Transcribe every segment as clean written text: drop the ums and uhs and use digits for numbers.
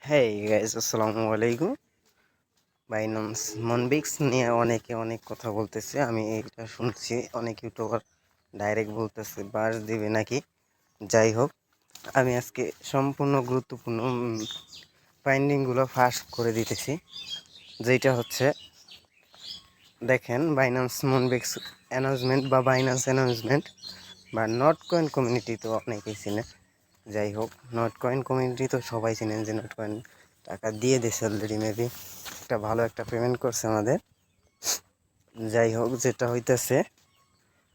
Hey guys, আসসালামু আলাইকুম। Binance মনবিক্স নিয়ে অনেকে অনেক কথা বলতেছে। আমি এটা শুনছি, অনেক ইউটিউবার ডাইরেক্ট বলতেছে বাস দিবে নাকি। যাই হোক, আমি আজকে সম্পূর্ণ গুরুত্বপূর্ণ ফাইন্ডিংগুলো ফাঁস করে দিতেছি। যেটা হচ্ছে, দেখেন, বাইন্যান্স মনবিক্স অ্যানাউন্সমেন্ট বা বাইন্যান্স অ্যানাউন্সমেন্ট বা নট কয়েন কমিউনিটি তো অনেকেই চিনে। যাই হোক, নট কয়েন কমিউনিটি তো সবাই চিনেন যে নট কয়েন টাকা দিয়ে দিয়েছে অলরেডি, মেবি একটা ভালো একটা পেমেন্ট করছে আমাদের। যাই হোক, যেটা হইতেছে,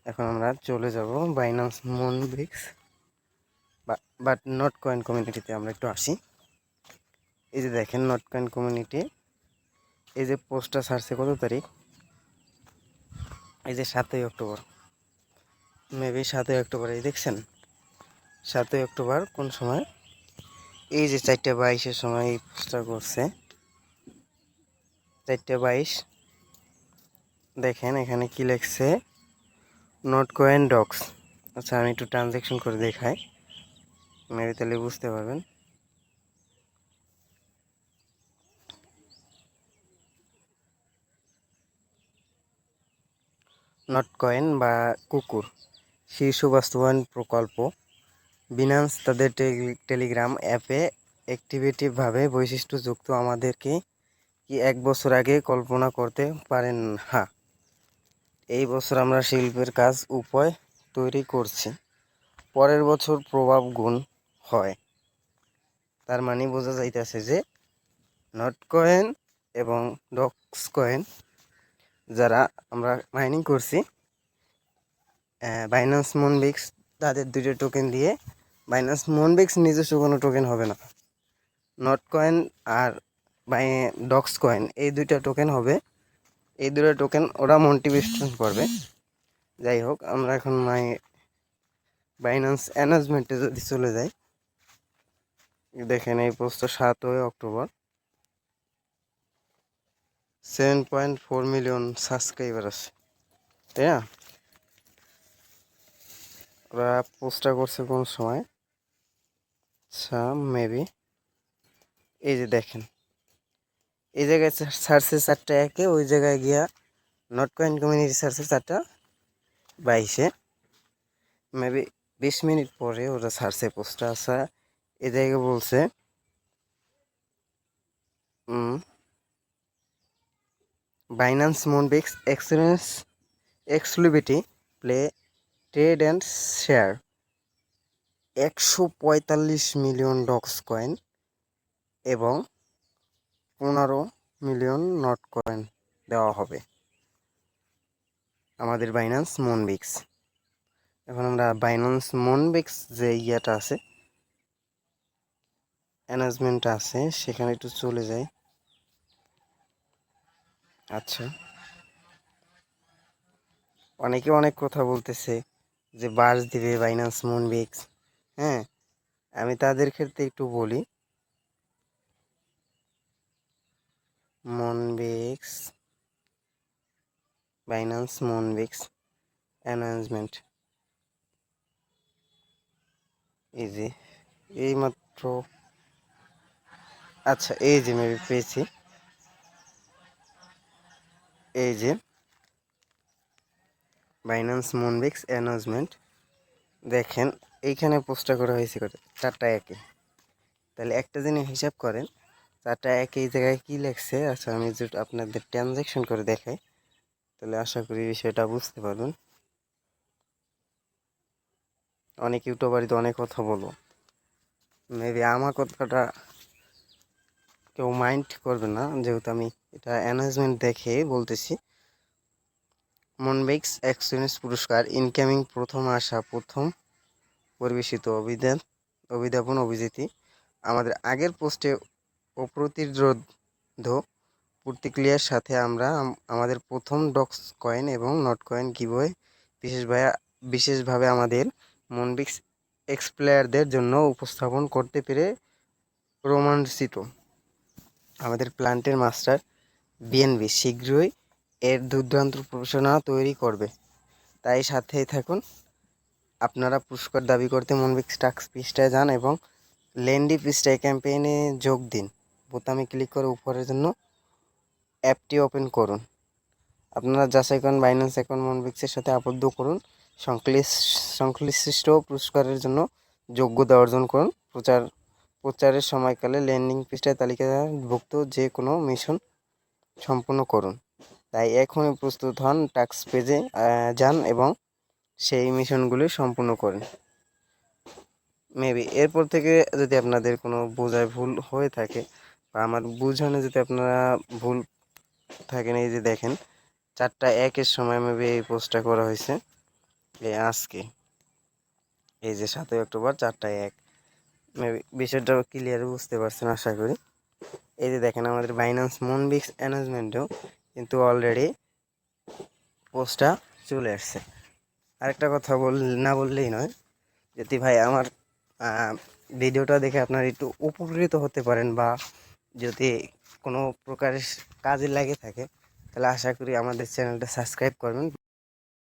এখন আমরা চলে যাব বাইন্যান্স মনবিক্স বাট নট কয়েন কমিউনিটিতে আমরা একটু আসি। এই যে দেখেন নট কয়েন কমিউনিটি, এই যে পোস্টটা ছাড়ছে কত তারিখ, এই যে 7ই অক্টোবর, মেবি 7ই অক্টোবর। এই দেখছেন 7ই অক্টোবর কোন সময়, এই যে 4:22-এর সময় এই পোস্টটা করছে। 4:22, দেখেন এখানে কি লিখছে, নট কয়েন ডক্স। আচ্ছা, আমি একটু ট্রানজ্যাকশন করে দেখাই, মেবি তাহলে বুঝতে পারবেন। নট কয়েন বা কুকুর শীর্ষ বাস্তবায়ন প্রকল্প। বিনান্স তাদের টেলিগ্রাম অ্যাপে অ্যাক্টিভেটিভভাবে বৈশিষ্ট্যযুক্ত। আমাদেরকে কি 1 বছর আগে কল্পনা করতে পারেন? হ্যাঁ, এই বছর আমরা শিল্পের কাজ উপায় তৈরি করছি, পরের বছর প্রভাব গুণ হয়। তার মানে বোঝা যাইতেছে যে নট কয়েন এবং ডক্স কয়েন যারা আমরা মাইনিং করছি, বাইন্যান্স মনবিক্স তাদের 2টো টোকেন দিয়ে, বাইন্যান্স মনবিক্স নিজস্ব কোনো টোকেন হবে না। নট কয়েন আর ডক্স কয়েন এই 2টা টোকেন হবে। এই 2টা টোকেন ওরা মোটিভেশন করবে। যাই হোক, আমরা এখন বাইন্যান্স অ্যানাউন্সমেন্টে যদি চলে যাই, দেখেন এই পোস্টটা 7ই অক্টোবর, 7.4 মিলিয়ন সাবস্ক্রাইবার আছে, তাই না? ওরা পোস্টটা করছে কোন সময়, আচ্ছা মেবি এই যে দেখেন, এই জায়গায় সার্চে 4:01, ওই জায়গায় গিয়া নট কয়েন কমিউনিটি সার্চে 4:22, মেবি 20 মিনিট পরে ওরা সার্চে পোস্টটা আসা। এই জায়গায় বলছে বাইন্যান্স মনবিক্স experience exclusivity play trade and share 145 million dogs coin এবং 15 মিলিয়ন নট কয়েন দেওয়া হবে আমাদের বাইন্যান্স মনবিক্স। এখন আমরা বাইন্যান্স মনবিক্স যে ইয়াটা আছে, অ্যানাউন্সমেন্ট আছে, সেখানে একটু চলে যাই। আচ্ছা, অনেকে অনেক কথা বলতেছে যে বার্স দিবে বাইন্যান্স মনবিক্স। হ্যাঁ, আমি তাদের ক্ষেত্রে একটু বলি, মনবিক্স বাইন্যান্স মনবিক্স অ্যানাউন্সমেন্ট, এই যে এইমাত্র, আচ্ছা এই যে মেবি পেয়েছি, এই যে বাইন্যান্স মনবিক্স অ্যানাউন্সমেন্ট, দেখেন এইখানে পোস্টটা করা হয়েছে কত, 4:01। তাহলে একটা জিনিস হিসাব করেন, 4:01 এই জায়গায় কী লেখছে। আচ্ছা, আমি যদি আপনাদের ট্রানজ্যাকশন করে দেখাই, তাহলে আশা করি বিষয়টা বুঝতে পারবেন। অনেক ইউটিউবারই তো অনেক কথা বলো, মেবি আমার কথাটা কেউ মাইন্ড করবে না, যেহেতু আমি এটা অ্যানাউন্সমেন্ট দেখে বলতেছি। মনবিক্স এক্সপিরিয়েন্স পুরস্কার ইনকামিং, প্রথম আসা, প্রথম পরিবেশিত অভিধাপন অভিজিতি। আমাদের আগের পোস্টে অপ্রতিরোধ প্রতিক্রিয়ার সাথে আমরা আমাদের প্রথম ডক্স কয়েন এবং নট কয়েন গিভওয়ে বিশেষভাবে আমাদের মনবিক্স এক্সপ্লেয়ারদের জন্য উপস্থাপন করতে পেরে রোমাঞ্চিত। আমাদের প্ল্যান্টের মাস্টার বিএনবি শীঘ্রই এর দুর্দান্ত প্রকাশনা তৈরি করবে, তাই সাথেই থাকুন। আপনারা পুরস্কার দাবি করতে মনবিক্স টাস্ক পৃষ্ঠায় যান এবং লেন্ডি পৃষ্ঠায় ক্যাম্পেইনে যোগ দিন। বোতামে ক্লিক করে উপরের জন্য অ্যাপটি ওপেন করুন। আপনারা যাচাই করুন বাইন্যান্স অ্যাকাউন্ট মনবিক্সের সাথে আবদ্ধ করুন। সংশ্লিষ্ট পুরস্কারের জন্য যোগ্যতা অর্জন করুন। প্রচারের সময়কালে ল্যান্ডিং পৃষ্ঠায় তালিকাভুক্ত যে কোনো মিশন সম্পূর্ণ করুন। তাই এখনই প্রস্তুত হন, টাস্ক পেজে যান এবং সেই মিশনগুলি সম্পূর্ণ করুন। মেবি এরপর থেকে যদি আপনাদের কোনো বোঝায় ভুল হয়ে থাকে বা আমার বোঝানো যদি আপনারা ভুল থাকেন, এই যে দেখেন 4:01 সময় মেবি এই পোস্টটা করা হয়েছে, এই আজকে এই যে 7 অক্টোবর 4:01। মেবি বিষয়টা ক্লিয়ার বুঝতে পারছেন আশা করি। এই যে দেখেন আমাদের বাইন্যান্স মনবিক্স অ্যানাউন্সমেন্টেও কিন্তু অলরেডি পোস্টটা চলে আসছে। আরেকটা কথা না বললেই নয়, যদি ভাই আমার ভিডিওটা দেখে আপনারা একটু উপকৃত হতে পারেন বা যদি কোনো প্রকারের কাজে লাগে থাকে, তাহলে আশা করি আমাদের চ্যানেলটা সাবস্ক্রাইব করবেন।